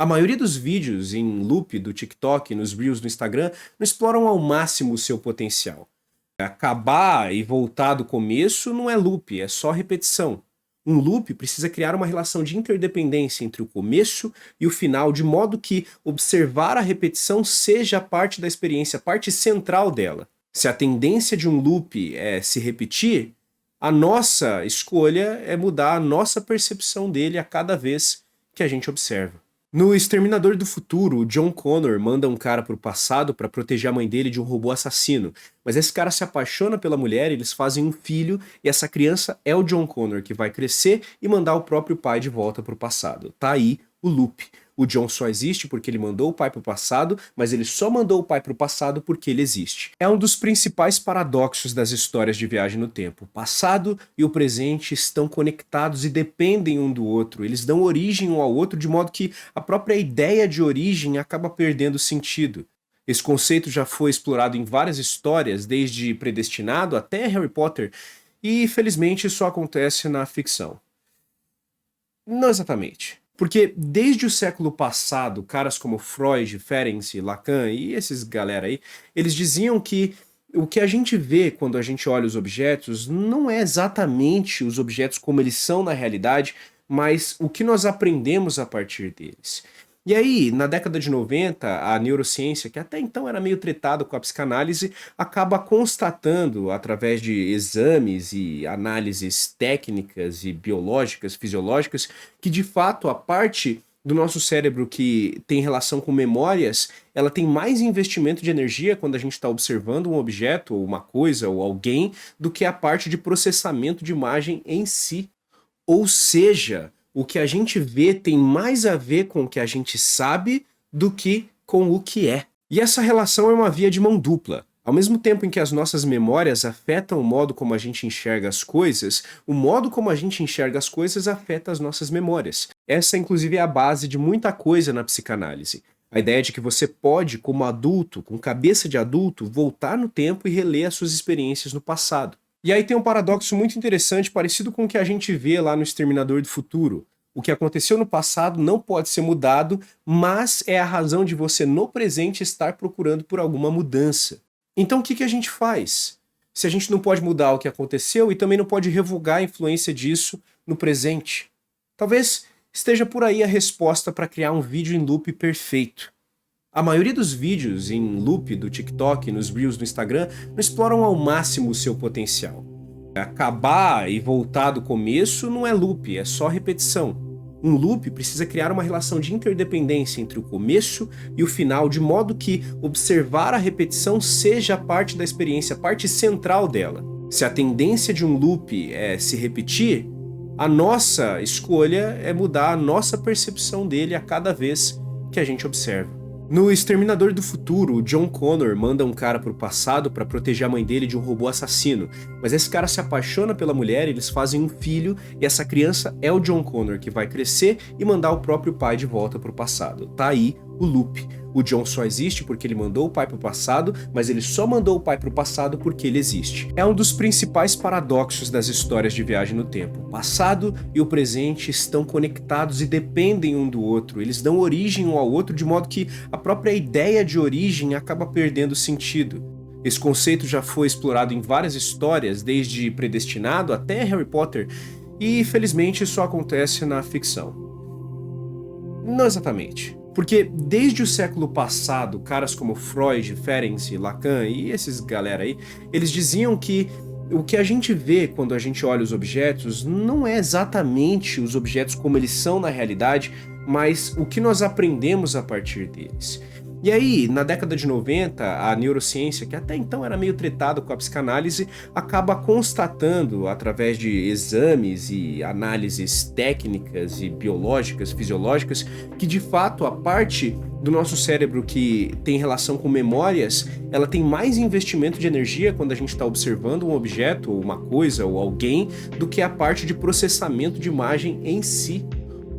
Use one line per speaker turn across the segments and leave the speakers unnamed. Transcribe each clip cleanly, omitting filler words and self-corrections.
A maioria dos vídeos em loop do TikTok, nos Reels do Instagram, não exploram ao máximo o seu potencial. Acabar e voltar do começo não é loop, é só repetição. Um loop precisa criar uma relação de interdependência entre o começo e o final, de modo que observar a repetição seja parte da experiência, parte central dela. Se a tendência de um loop é se repetir, a nossa escolha é mudar a nossa percepção dele a cada vez que a gente observa. No Exterminador do Futuro, o John Connor manda um cara pro passado para proteger a mãe dele de um robô assassino. Mas esse cara se apaixona pela mulher, eles fazem um filho, e essa criança é o John Connor, que vai crescer e mandar o próprio pai de volta pro passado. Tá aí o loop. O John só existe porque ele mandou o pai pro passado, mas ele só mandou o pai pro passado porque ele existe. É um dos principais paradoxos das histórias de viagem no tempo. O passado e o presente estão conectados e dependem um do outro. Eles dão origem um ao outro, de modo que a própria ideia de origem acaba perdendo sentido. Esse conceito já foi explorado em várias histórias, desde Predestinado até Harry Potter, e felizmente só acontece na ficção. Não exatamente. Porque desde o século passado, caras como Freud, Ferenczi, Lacan e esses galera aí, eles diziam que o que a gente vê quando a gente olha os objetos não é exatamente os objetos como eles são na realidade, mas o que nós aprendemos a partir deles. E aí, na década de 90, a neurociência, que até então era meio tretada com a psicanálise, acaba constatando, através de exames e análises técnicas e biológicas, fisiológicas, que de fato a parte do nosso cérebro que tem relação com memórias, ela tem mais investimento de energia quando a gente está observando um objeto, ou uma coisa, ou alguém, do que a parte de processamento de imagem em si. Ou seja, o que a gente vê tem mais a ver com o que a gente sabe do que com o que é. E essa relação é uma via de mão dupla. Ao mesmo tempo em que as nossas memórias afetam o modo como a gente enxerga as coisas, o modo como a gente enxerga as coisas afeta as nossas memórias. Essa, inclusive, é a base de muita coisa na psicanálise. A ideia de que você pode, como adulto, com cabeça de adulto, voltar no tempo e reler as suas experiências no passado. E aí tem um paradoxo muito interessante, parecido com o que a gente vê lá no Exterminador do Futuro. O que aconteceu no passado não pode ser mudado, mas é a razão de você no presente estar procurando por alguma mudança. Então o que a gente faz? Se a gente não pode mudar o que aconteceu e também não pode revogar a influência disso no presente. Talvez esteja por aí a resposta para criar um vídeo em loop perfeito. A maioria dos vídeos em loop do TikTok, nos Reels do Instagram, não exploram ao máximo o seu potencial. Acabar e voltar do começo não é loop, é só repetição. Um loop precisa criar uma relação de interdependência entre o começo e o final, de modo que observar a repetição seja parte da experiência, parte central dela. Se a tendência de um loop é se repetir, a nossa escolha é mudar a nossa percepção dele a cada vez que a gente observa. No Exterminador do Futuro, o John Connor manda um cara pro passado para proteger a mãe dele de um robô assassino. Mas esse cara se apaixona pela mulher, eles fazem um filho, e essa criança é o John Connor, que vai crescer e mandar o próprio pai de volta pro passado. Tá aí o loop. O John só existe porque ele mandou o pai pro passado, mas ele só mandou o pai pro passado porque ele existe. É um dos principais paradoxos das histórias de viagem no tempo. O passado e o presente estão conectados e dependem um do outro. Eles dão origem um ao outro, de modo que a própria ideia de origem acaba perdendo sentido. Esse conceito já foi explorado em várias histórias, desde Predestinado até Harry Potter, e felizmente só acontece na ficção. Não exatamente. Porque desde o século passado, caras como Freud, Ferenczi, Lacan e esses galera aí, eles diziam que o que a gente vê quando a gente olha os objetos não é exatamente os objetos como eles são na realidade, mas o que nós aprendemos a partir deles. E aí, na década de 90, a neurociência, que até então era meio tretada com a psicanálise, acaba constatando, através de exames e análises técnicas e biológicas, fisiológicas, que de fato a parte do nosso cérebro que tem relação com memórias, ela tem mais investimento de energia quando a gente está observando um objeto, ou uma coisa, ou alguém, do que a parte de processamento de imagem em si.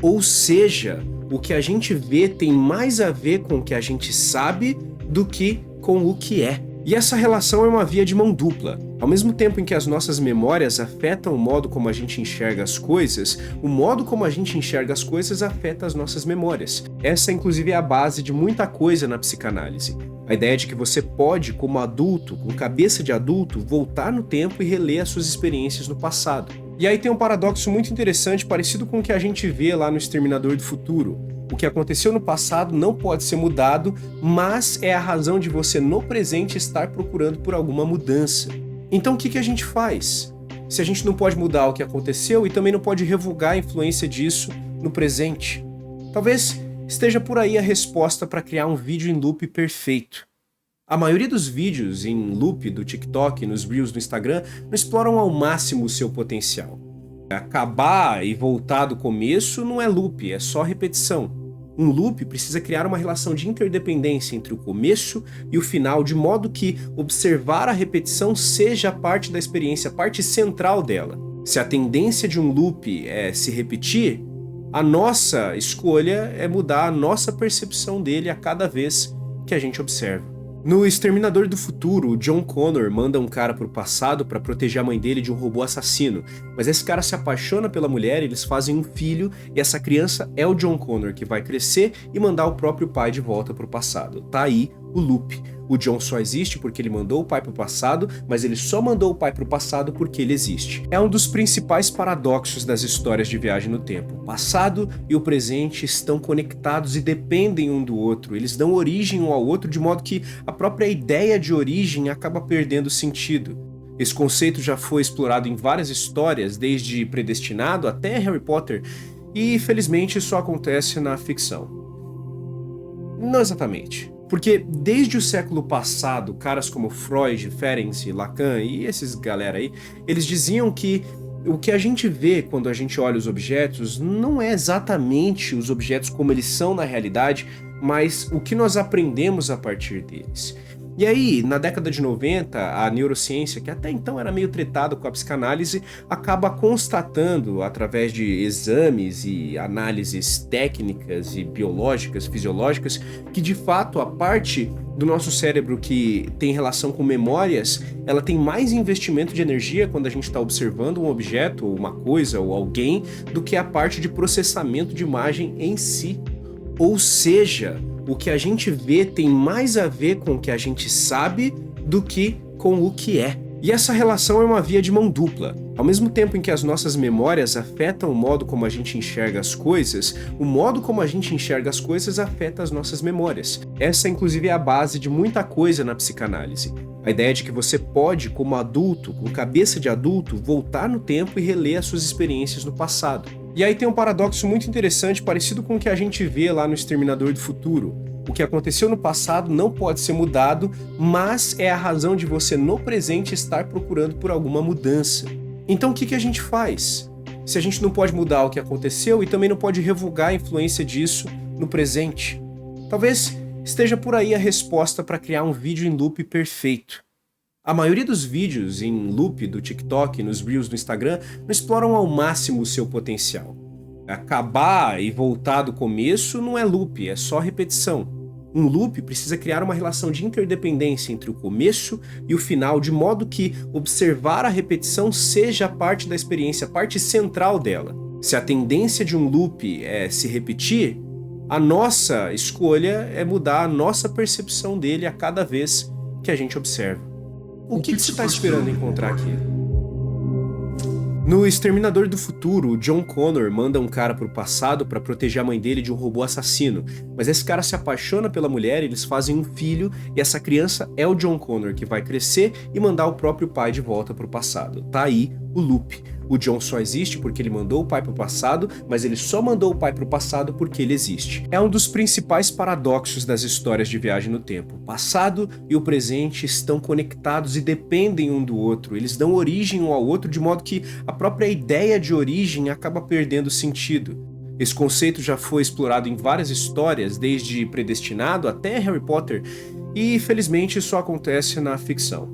Ou seja, o que a gente vê tem mais a ver com o que a gente sabe do que com o que é. E essa relação é uma via de mão dupla. Ao mesmo tempo em que as nossas memórias afetam o modo como a gente enxerga as coisas, o modo como a gente enxerga as coisas afeta as nossas memórias. Essa, inclusive, é a base de muita coisa na psicanálise. A ideia de que você pode, como adulto, com cabeça de adulto, voltar no tempo e reler as suas experiências no passado. E aí tem um paradoxo muito interessante, parecido com o que a gente vê lá no Exterminador do Futuro. O que aconteceu no passado não pode ser mudado, mas é a razão de você no presente estar procurando por alguma mudança. Então o que a gente faz? Se a gente não pode mudar o que aconteceu e também não pode revogar a influência disso no presente. Talvez esteja por aí a resposta para criar um vídeo em loop perfeito. A maioria dos vídeos em loop do TikTok, nos Reels do Instagram, não exploram ao máximo o seu potencial. Acabar e voltar do começo não é loop, é só repetição. Um loop precisa criar uma relação de interdependência entre o começo e o final, de modo que observar a repetição seja parte da experiência, parte central dela. Se a tendência de um loop é se repetir, a nossa escolha é mudar a nossa percepção dele a cada vez que a gente observa. No Exterminador do Futuro, o John Connor manda um cara pro passado para proteger a mãe dele de um robô assassino, mas esse cara se apaixona pela mulher, eles fazem um filho e essa criança é o John Connor, que vai crescer e mandar o próprio pai de volta pro passado. Tá aí o loop. O John só existe porque ele mandou o pai pro passado, mas ele só mandou o pai pro passado porque ele existe. É um dos principais paradoxos das histórias de viagem no tempo. O passado e o presente estão conectados e dependem um do outro. Eles dão origem um ao outro, de modo que a própria ideia de origem acaba perdendo sentido. Esse conceito já foi explorado em várias histórias, desde Predestinado até Harry Potter, e felizmente só acontece na ficção. Não exatamente. Porque desde o século passado, caras como Freud, Ferenczi, Lacan e esses galera aí, eles diziam que o que a gente vê quando a gente olha os objetos não é exatamente os objetos como eles são na realidade, mas o que nós aprendemos a partir deles. E aí, na década de 90, a neurociência, que até então era meio tretada com a psicanálise, acaba constatando, através de exames e análises técnicas e biológicas, fisiológicas, que de fato a parte do nosso cérebro que tem relação com memórias, ela tem mais investimento de energia quando a gente está observando um objeto, ou uma coisa, ou alguém, do que a parte de processamento de imagem em si. Ou seja, o que a gente vê tem mais a ver com o que a gente sabe do que com o que é. E essa relação é uma via de mão dupla. Ao mesmo tempo em que as nossas memórias afetam o modo como a gente enxerga as coisas, o modo como a gente enxerga as coisas afeta as nossas memórias. Essa, inclusive, é a base de muita coisa na psicanálise. A ideia de que você pode, como adulto, com cabeça de adulto, voltar no tempo e reler as suas experiências no passado. E aí tem um paradoxo muito interessante, parecido com o que a gente vê lá no Exterminador do Futuro. O que aconteceu no passado não pode ser mudado, mas é a razão de você no presente estar procurando por alguma mudança. Então o que a gente faz? Se a gente não pode mudar o que aconteceu e também não pode revogar a influência disso no presente. Talvez esteja por aí a resposta para criar um vídeo em loop perfeito. A maioria dos vídeos em loop do TikTok, nos Reels do Instagram, não exploram ao máximo o seu potencial. Acabar e voltar do começo não é loop, é só repetição. Um loop precisa criar uma relação de interdependência entre o começo e o final, de modo que observar a repetição seja parte da experiência, parte central dela. Se a tendência de um loop é se repetir, a nossa escolha é mudar a nossa percepção dele a cada vez que a gente observa. O que você está esperando encontrar aqui? No Exterminador do Futuro, o John Connor manda um cara pro passado para proteger a mãe dele de um robô assassino, mas esse cara se apaixona pela mulher, eles fazem um filho e essa criança é o John Connor, que vai crescer e mandar o próprio pai de volta pro passado. Tá aí o loop. O John só existe porque ele mandou o pai pro passado, mas ele só mandou o pai pro passado porque ele existe. É um dos principais paradoxos das histórias de viagem no tempo. O passado e o presente estão conectados e dependem um do outro. Eles dão origem um ao outro, de modo que a própria ideia de origem acaba perdendo sentido. Esse conceito já foi explorado em várias histórias, desde Predestinado até Harry Potter, e felizmente só acontece na ficção.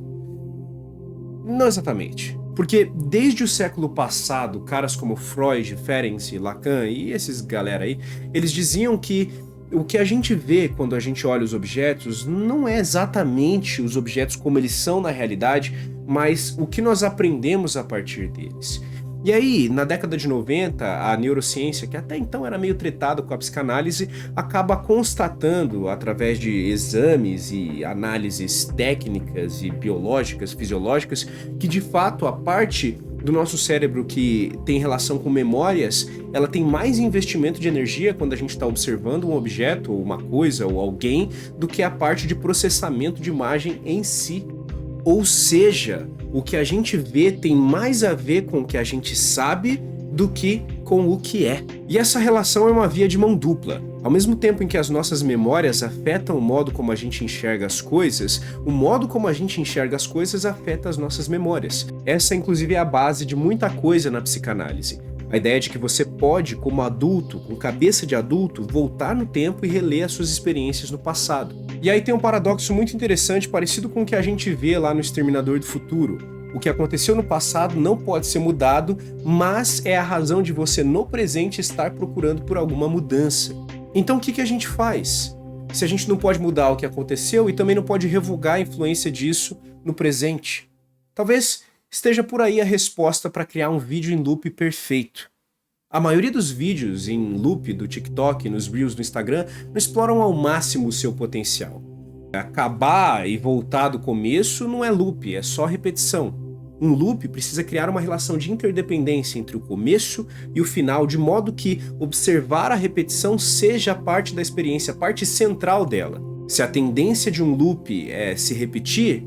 Não exatamente. Porque desde o século passado, caras como Freud, Ferenczi, Lacan e esses galera aí, eles diziam que o que a gente vê quando a gente olha os objetos não é exatamente os objetos como eles são na realidade, mas o que nós aprendemos a partir deles. E aí, na década de 90, a neurociência, que até então era meio tretada com a psicanálise, acaba constatando, através de exames e análises técnicas e biológicas, fisiológicas, que de fato a parte do nosso cérebro que tem relação com memórias, ela tem mais investimento de energia quando a gente está observando um objeto, ou uma coisa, ou alguém, do que a parte de processamento de imagem em si. Ou seja, o que a gente vê tem mais a ver com o que a gente sabe do que com o que é. E essa relação é uma via de mão dupla. Ao mesmo tempo em que as nossas memórias afetam o modo como a gente enxerga as coisas, o modo como a gente enxerga as coisas afeta as nossas memórias. Essa, inclusive, é a base de muita coisa na psicanálise. A ideia de que você pode, como adulto, com cabeça de adulto, voltar no tempo e reler as suas experiências no passado. E aí tem um paradoxo muito interessante, parecido com o que a gente vê lá no Exterminador do Futuro. O que aconteceu no passado não pode ser mudado, mas é a razão de você no presente estar procurando por alguma mudança. Então o que a gente faz? Se a gente não pode mudar o que aconteceu e também não pode revogar a influência disso no presente. Talvez esteja por aí a resposta para criar um vídeo em loop perfeito. A maioria dos vídeos em loop do TikTok, nos Reels do Instagram, não exploram ao máximo o seu potencial. Acabar e voltar do começo não é loop, é só repetição. Um loop precisa criar uma relação de interdependência entre o começo e o final, de modo que observar a repetição seja parte da experiência, parte central dela. Se a tendência de um loop é se repetir,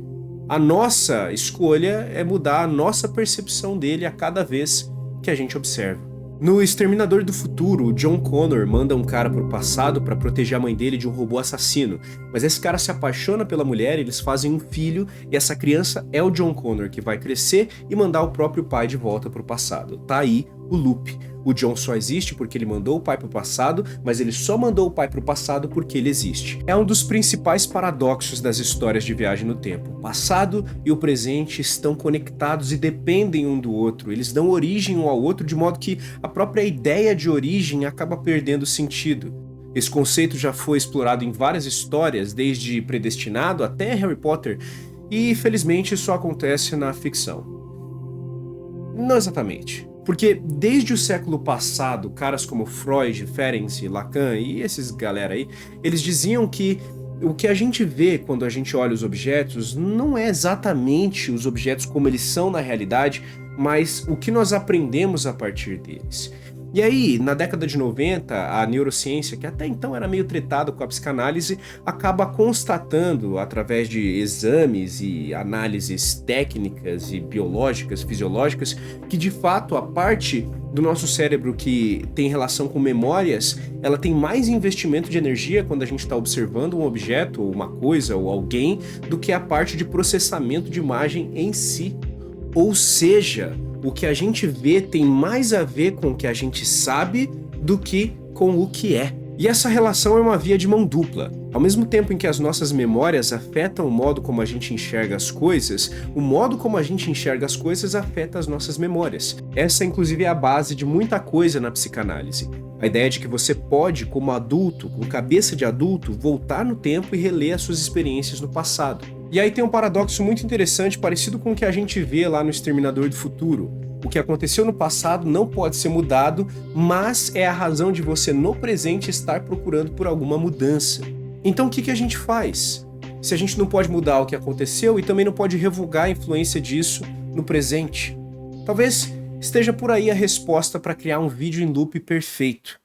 a nossa escolha é mudar a nossa percepção dele a cada vez que a gente observa. No Exterminador do Futuro, o John Connor manda um cara pro passado para proteger a mãe dele de um robô assassino, mas esse cara se apaixona pela mulher, eles fazem um filho e essa criança é o John Connor, que vai crescer e mandar o próprio pai de volta pro passado. Tá aí o loop. O John só existe porque ele mandou o pai pro passado, mas ele só mandou o pai pro passado porque ele existe. É um dos principais paradoxos das histórias de viagem no tempo. O passado e o presente estão conectados e dependem um do outro. Eles dão origem um ao outro de modo que a própria ideia de origem acaba perdendo sentido. Esse conceito já foi explorado em várias histórias, desde Predestinado até Harry Potter, e felizmente só acontece na ficção. Não exatamente. Porque desde o século passado, caras como Freud, Ferenczi, Lacan e esses galera aí, eles diziam que o que a gente vê quando a gente olha os objetos não é exatamente os objetos como eles são na realidade, mas o que nós aprendemos a partir deles. E aí, na década de 90, a neurociência, que até então era meio tretada com a psicanálise, acaba constatando, através de exames e análises técnicas e biológicas, fisiológicas, que de fato a parte do nosso cérebro que tem relação com memórias, ela tem mais investimento de energia quando a gente está observando um objeto, ou uma coisa, ou alguém, do que a parte de processamento de imagem em si. Ou seja, o que a gente vê tem mais a ver com o que a gente sabe do que com o que é. E essa relação é uma via de mão dupla. Ao mesmo tempo em que as nossas memórias afetam o modo como a gente enxerga as coisas, o modo como a gente enxerga as coisas afeta as nossas memórias. Essa, inclusive, é a base de muita coisa na psicanálise. A ideia de que você pode, como adulto, com cabeça de adulto, voltar no tempo e reler as suas experiências no passado. E aí tem um paradoxo muito interessante, parecido com o que a gente vê lá no Exterminador do Futuro. O que aconteceu no passado não pode ser mudado, mas é a razão de você no presente estar procurando por alguma mudança. Então o que a gente faz? Se a gente não pode mudar o que aconteceu e também não pode revogar a influência disso no presente. Talvez esteja por aí a resposta para criar um vídeo em loop perfeito.